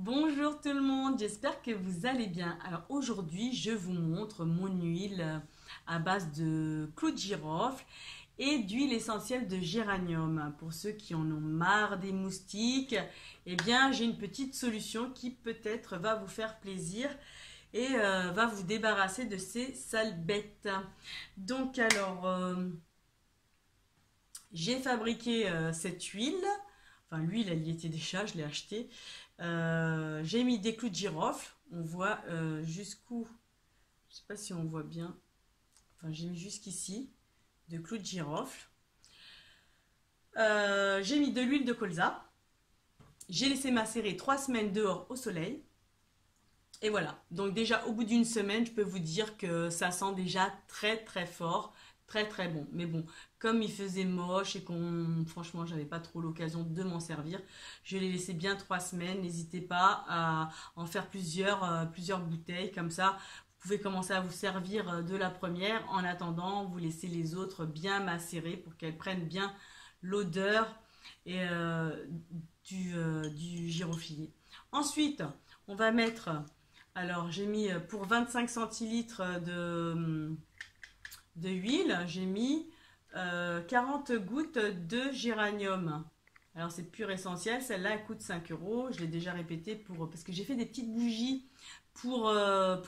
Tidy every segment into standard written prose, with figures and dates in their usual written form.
Bonjour tout le monde, j'espère que vous allez bien. Alors aujourd'hui, je vous montre mon huile à base de clous de girofle et d'huile essentielle de géranium. Pour ceux qui en ont marre des moustiques, eh bien j'ai une petite solution qui peut-être va vous faire plaisir et va vous débarrasser de ces sales bêtes. Donc j'ai fabriqué cette huile. Enfin, l'huile, elle y était déjà, je l'ai achetée. J'ai mis des clous de girofle. On voit jusqu'où. Je sais pas si on voit bien. Enfin, j'ai mis jusqu'ici de clous de girofle. J'ai mis de l'huile de colza. J'ai laissé macérer 3 semaines dehors au soleil. Et voilà. Donc déjà, au bout d'une semaine, je peux vous dire que ça sent déjà très très fort. Très très bon. Mais bon, comme il faisait moche et franchement, j'avais pas trop l'occasion de m'en servir, je l'ai laissé bien 3 semaines. N'hésitez pas à en faire plusieurs bouteilles. Comme ça, vous pouvez commencer à vous servir de la première. En attendant, vous laissez les autres bien macérer pour qu'elles prennent bien l'odeur et du giroflier. Ensuite, on va mettre, alors j'ai mis pour 25 centilitres de huile, j'ai mis 40 gouttes de géranium. Alors c'est pur essentiel, celle-là elle coûte 5 euros. Je l'ai déjà répété parce que j'ai fait des petites bougies pour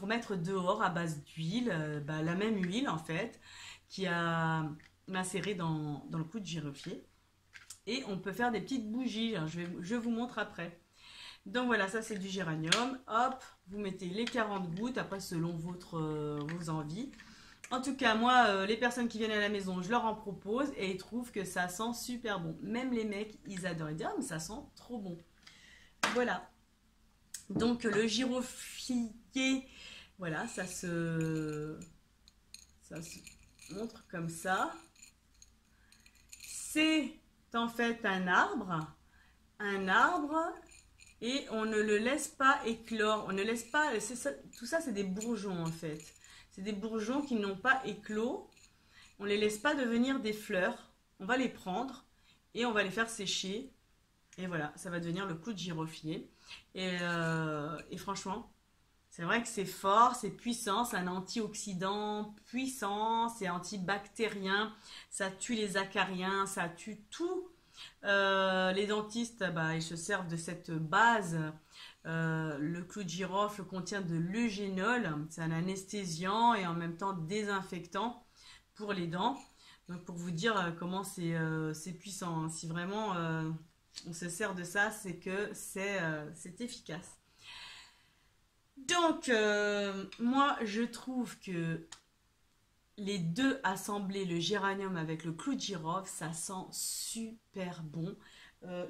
mettre dehors à base d'huile, la même huile en fait, qui a macéré dans le clou de giroflier. Et on peut faire des petites bougies, je vous montre après. Donc voilà, ça c'est du géranium. Hop, vous mettez les 40 gouttes, après selon vos envies. En tout cas, moi, les personnes qui viennent à la maison, je leur en propose et ils trouvent que ça sent super bon. Même les mecs, ils adorent. Ils disent, ah, mais ça sent trop bon. Voilà. Donc, le giroflier, voilà, ça se montre comme ça. C'est en fait un arbre, et on ne le laisse pas éclore. On ne laisse pas, tout ça, c'est des bourgeons en fait. C'est des bourgeons qui n'ont pas éclos. On ne les laisse pas devenir des fleurs. On va les prendre et on va les faire sécher. Et voilà, ça va devenir le clou de giroflier. Et franchement, c'est vrai que c'est fort, c'est puissant, c'est un antioxydant puissant, c'est antibactérien, ça tue les acariens, ça tue tout. Les dentistes, ils se servent de cette base. Le clou de girofle contient de l'eugénol, c'est un anesthésiant et en même temps désinfectant pour les dents. Donc pour vous dire comment c'est puissant, hein. Si vraiment on se sert de ça, c'est que c'est efficace. Donc moi je trouve que les deux assemblés, le géranium avec le clou de girofle, ça sent super bon.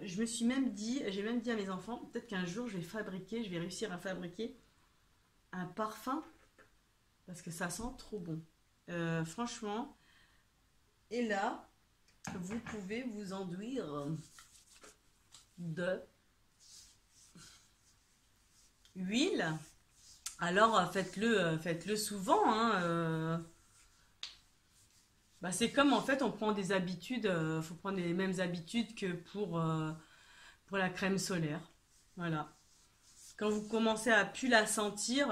J'ai même dit à mes enfants, peut-être qu'un jour je vais réussir à fabriquer un parfum parce que ça sent trop bon. Franchement, et là, vous pouvez vous enduire de huile. Alors faites-le souvent, hein. C'est comme en fait on prend des habitudes, faut prendre les mêmes habitudes que pour la crème solaire. Voilà. Quand vous commencez à plus la sentir,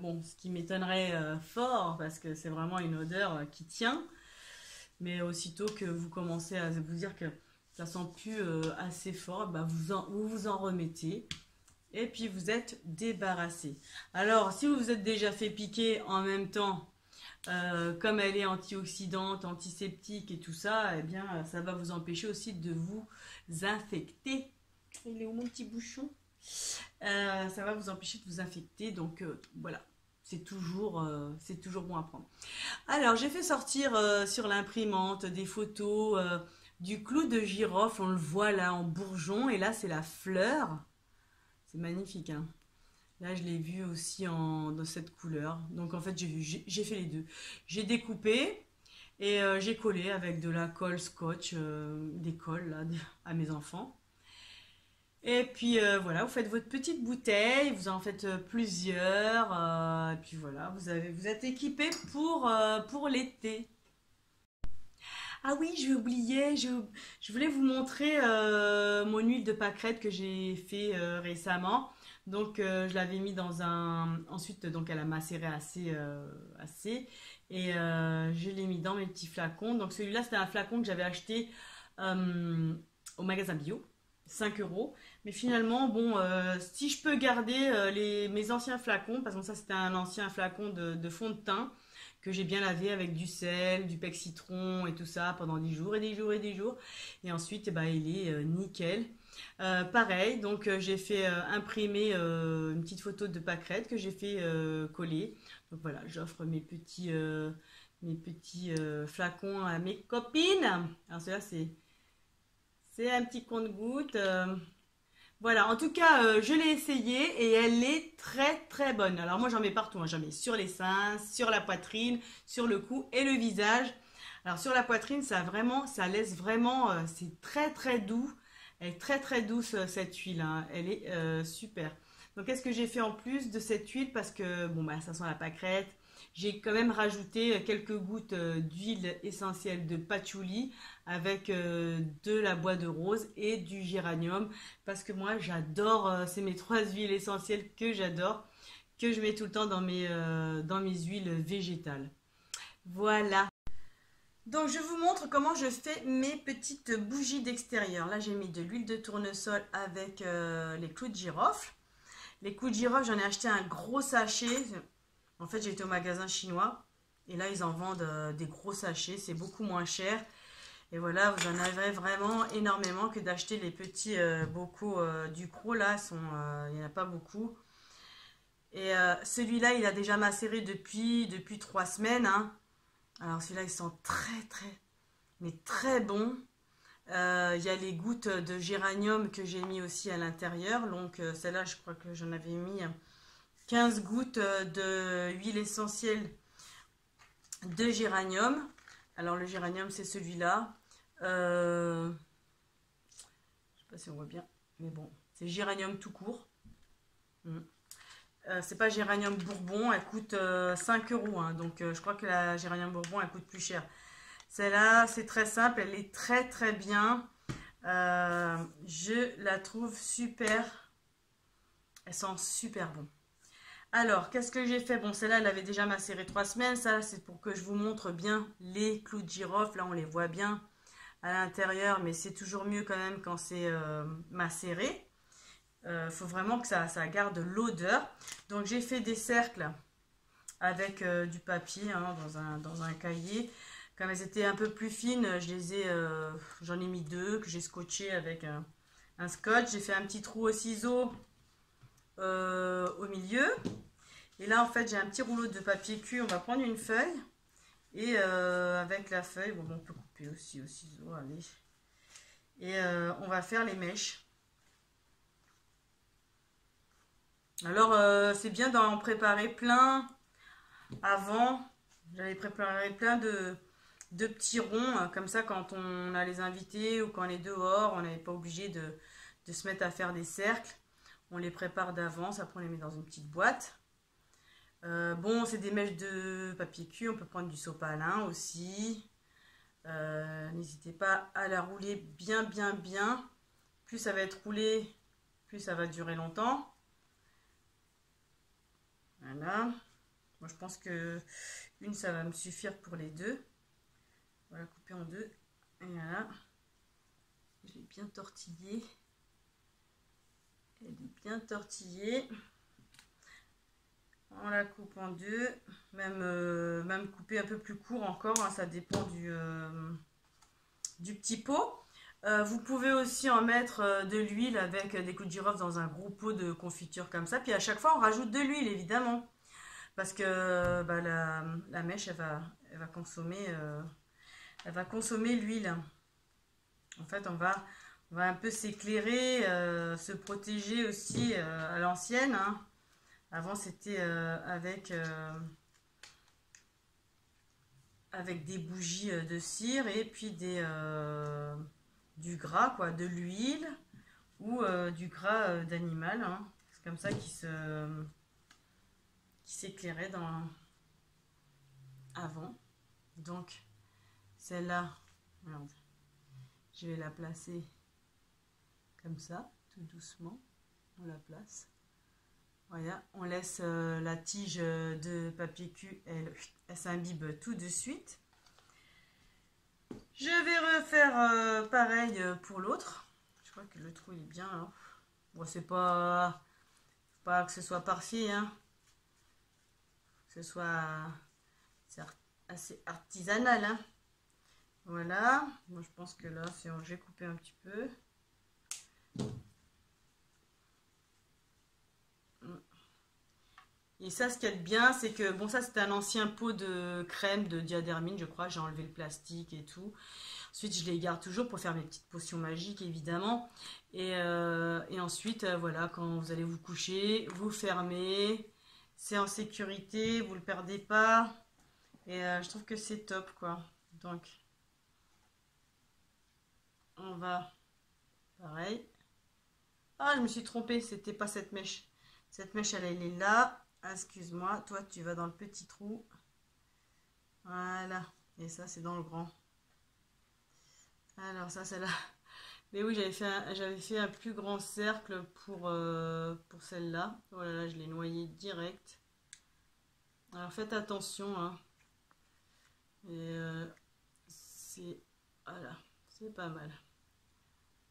bon, ce qui m'étonnerait fort, parce que c'est vraiment une odeur qui tient, mais aussitôt que vous commencez à vous dire que ça sent plus assez fort, vous vous en remettez. Et puis vous êtes débarrassé. Alors, si vous vous êtes déjà fait piquer en même temps, comme elle est antioxydante, antiseptique et tout ça, eh bien, ça va vous empêcher aussi de vous infecter. Il est où mon petit bouchon? Ça va vous empêcher de vous infecter. Donc voilà, c'est toujours bon à prendre. Alors, j'ai fait sortir sur l'imprimante des photos du clou de girofle. On le voit là en bourgeon. Et là, c'est la fleur. C'est magnifique, hein. Là, je l'ai vu aussi dans cette couleur. Donc, en fait, j'ai fait les deux. J'ai découpé et j'ai collé avec de la colle scotch, des colles là, à mes enfants. Et puis, voilà, vous faites votre petite bouteille. Vous en faites plusieurs. Et puis, voilà, vous êtes équipé pour l'été. Ah oui, j'ai oublié, je voulais vous montrer mon huile de pâquerette que j'ai fait récemment. Donc je l'avais mis dans un... Ensuite, donc elle a macéré assez. Et je l'ai mis dans mes petits flacons. Donc celui-là, c'était un flacon que j'avais acheté au magasin bio. 5 euros. Mais finalement, bon, si je peux garder mes anciens flacons, parce que ça c'était un ancien flacon de fond de teint que j'ai bien lavé avec du sel, du pec citron et tout ça pendant des jours et des jours et des jours. Et ensuite, eh ben, il est nickel. Pareil, donc j'ai fait imprimer une petite photo de pâquerette que j'ai fait coller. Donc voilà, j'offre mes petits flacons à mes copines. Alors celui-là, c'est un petit compte-gouttes. Voilà, en tout cas, je l'ai essayé et elle est très très bonne. Alors moi, j'en mets partout, hein. J'en mets sur les seins, sur la poitrine, sur le cou et le visage. Alors sur la poitrine, ça laisse vraiment, c'est très très doux. Elle est très très douce cette huile, hein. Elle est super. Donc qu'est-ce que j'ai fait en plus de cette huile? Parce que bon bah ça sent la pâquerette. J'ai quand même rajouté quelques gouttes d'huile essentielle de patchouli avec de la bois de rose et du géranium. Parce que moi j'adore, c'est mes 3 huiles essentielles que j'adore, que je mets tout le temps dans mes huiles végétales. Voilà. Donc je vous montre comment je fais mes petites bougies d'extérieur. Là j'ai mis de l'huile de tournesol avec les clous de girofle. Les clous de girofle, j'en ai acheté un gros sachet. En fait, j'ai été au magasin chinois et là, ils en vendent des gros sachets. C'est beaucoup moins cher. Et voilà, vous en avez vraiment énormément que d'acheter les petits bocaux du Ducros. Là, il n'y en a pas beaucoup. Et celui-là, il a déjà macéré depuis 3 semaines, hein. Alors, celui-là, il sent très, très, mais très bon. Il y a les gouttes de géranium que j'ai mis aussi à l'intérieur. Donc, celle-là, je crois que j'en avais mis 15 gouttes de huile essentielle de géranium. Alors le géranium c'est celui-là. Je sais pas si on voit bien, mais bon, c'est géranium tout court. C'est pas géranium bourbon, elle coûte 5 euros. Hein, donc je crois que la géranium bourbon elle coûte plus cher. Celle-là c'est très simple, elle est très très bien. Je la trouve super. Elle sent super bon. Alors, qu'est-ce que j'ai fait? Bon, celle-là, elle avait déjà macéré 3 semaines. Ça, c'est pour que je vous montre bien les clous de girofle. Là, on les voit bien à l'intérieur, mais c'est toujours mieux quand même quand c'est macéré. Faut vraiment que ça garde l'odeur. Donc, j'ai fait des cercles avec du papier hein, dans un cahier. Comme elles étaient un peu plus fines, j'en ai mis 2 que j'ai scotché avec un scotch. J'ai fait un petit trou au ciseau au milieu. Et là, en fait, j'ai un petit rouleau de papier cul. On va prendre une feuille. Et avec la feuille, bon, on peut couper aussi au ciseau, allez. Et on va faire les mèches. Alors, c'est bien d'en préparer plein avant. J'avais préparé plein de petits ronds. Comme ça, quand on a les invités ou quand on est dehors, on n'est pas obligé de se mettre à faire des cercles. On les prépare d'avance. Après, on les met dans une petite boîte. Bon, c'est des mèches de papier cul, on peut prendre du sopalin aussi. N'hésitez pas à la rouler bien, bien, bien. Plus ça va être roulé, plus ça va durer longtemps. Voilà. Moi, je pense que une, ça va me suffire pour les deux. Voilà, couper en deux. Et voilà. Je l'ai bien tortillée. Elle est bien tortillée. On la coupe en deux, même couper un peu plus court encore, hein, ça dépend du petit pot. Vous pouvez aussi en mettre de l'huile avec des clous de girofle dans un gros pot de confiture comme ça. Puis à chaque fois, on rajoute de l'huile, évidemment. Parce que bah, la mèche, elle va consommer l'huile. En fait, on va un peu s'éclairer, se protéger aussi à l'ancienne, hein. Avant, c'était avec des bougies de cire et puis du gras, quoi, de l'huile ou du gras d'animal. Hein. C'est comme ça qui s'éclairait avant. Donc, celle-là, je vais la placer comme ça, tout doucement. On la place. Voilà, on laisse la tige de papier cul, elle s'imbibe tout de suite. Je vais refaire pareil pour l'autre. Je crois que le trou il est bien là. Bon, c'est pas que ce soit parfait, hein. Que ce soit assez artisanal, hein. Voilà. Moi, je pense que là, j'ai coupé un petit peu. Et ça, ce qu'il y a de bien, c'est que, bon, ça, c'était un ancien pot de crème de diadermine, je crois. J'ai enlevé le plastique et tout. Ensuite, je les garde toujours pour faire mes petites potions magiques, évidemment. Et ensuite, voilà, quand vous allez vous coucher, vous fermez. C'est en sécurité, vous ne le perdez pas. Et je trouve que c'est top, quoi. Donc, on va... Pareil. Ah, je me suis trompée, c'était pas cette mèche. Cette mèche, elle est là. Excuse-moi, toi, tu vas dans le petit trou. Voilà. Et ça, c'est dans le grand. Alors, ça, c'est là. Mais oui, j'avais fait un plus grand cercle pour celle-là. Voilà, là, je l'ai noyé direct. Alors, faites attention, hein. Et c'est... Voilà, c'est pas mal.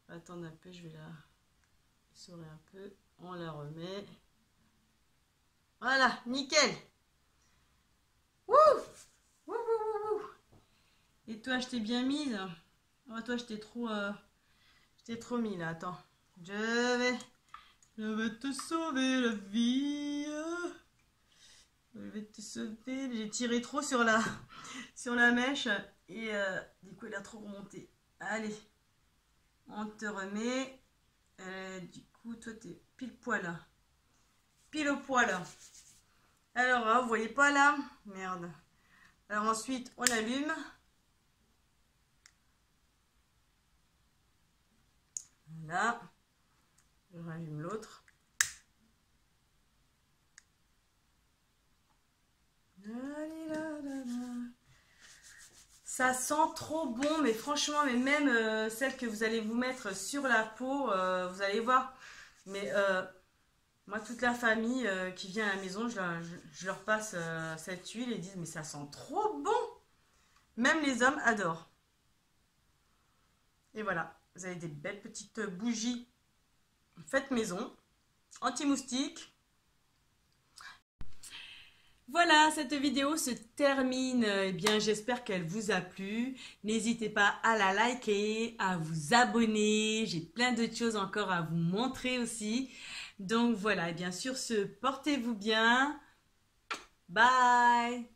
Attendre un peu, je vais la essorer un peu. On la remet. Voilà, nickel. Wouh! Wouh, wouh, wouh, wouh. Et toi, je t'ai bien mise. Oh, toi, je t'ai trop mis là. Attends. Je vais te sauver la vie. Je vais te sauver. J'ai tiré trop sur la mèche. Et du coup, elle a trop remonté. Allez. On te remet. Du coup, toi, t'es pile poil. Pile au poil. Alors, là, vous voyez pas là? Merde. Alors ensuite, on allume. Voilà. Je rallume l'autre. Ça sent trop bon, mais franchement, mais même celle que vous allez vous mettre sur la peau, vous allez voir. Mais moi, toute la famille qui vient à la maison, je leur passe cette huile et ils disent, mais ça sent trop bon. Même les hommes adorent. Et voilà, vous avez des belles petites bougies faites maison, anti-moustique. Voilà, cette vidéo se termine. Eh bien, j'espère qu'elle vous a plu. N'hésitez pas à la liker, à vous abonner. J'ai plein d'autres choses encore à vous montrer aussi. Donc voilà, et bien sûr, portez-vous bien. Bye!